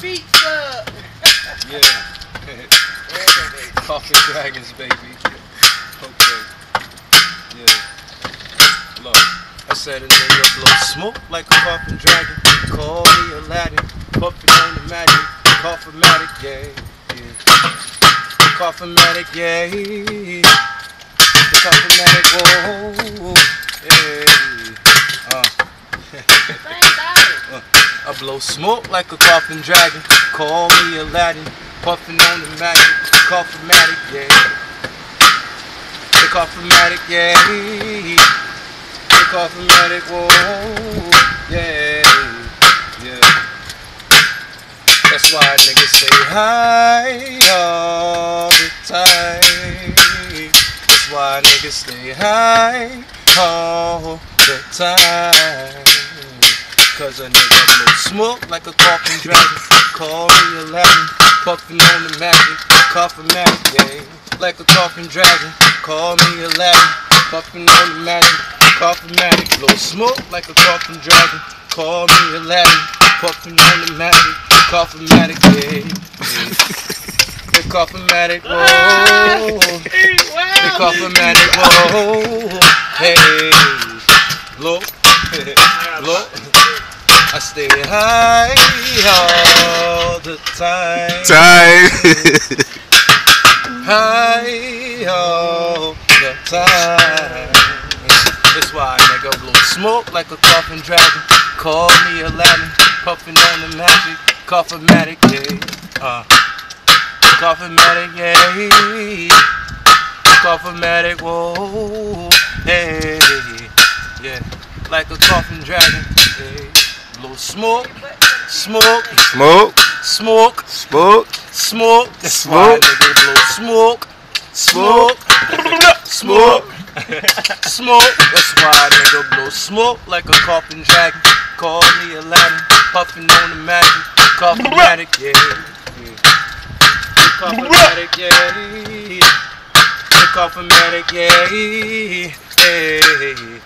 pizza. Yeah. Coffin Dragons, baby. Okay. Yeah. Look. I said a nigga blow smoke like a coffin dragon. Call me Aladdin. Puffin' on the magic. Coffinmatic, yeah. Yeah. Coffinmatic, yeah. The Coffinmatic, whoa. Yeah. I blow smoke like a coffin dragon. Call me Aladdin. Puffin' on the magic. Coffinmatic, yeah. The Coffinmatic, yeah. The Coffinmatic, whoa. Yeah. Yeah. That's why niggas say hi all the time. That's why niggas stay high all the time. Cause a nigga blow smoke like a coffin dragon. Call me Aladdin, puffin' on the magic. Coffinmatic, yeah. Like a coffin dragon. Call me Aladdin, puffin' on the magic. Coffinmatic, blow smoke like a coffin dragon. Call me Aladdin, puffin' on the magic. Coffinmatic, yeah. The Coffinmatic, whoa. The Coffinmatic, whoa. Hey, look, look. I stay high all the time. High all the time. That's why a nigga blow smoke like a coffin dragon. Call me Aladdin, puffin' on the magic. Coffinmatic, yeah. Coffinmatic, yeah. Coffinmatic, whoa. Hey, yeah. Like a coffin dragon, yeah. Blow smoke, smoke, Smoke, smoke, smoke, smoke. That's why nigga blow smoke, smoke, smoke, smoke. That's why nigga blow smoke like a coffin dragon. Call me Aladdin, puffin' on the magic. Coffinmatic, yeah. The Coffinmatic, yeah. The Coffinmatic, yeah. Hey.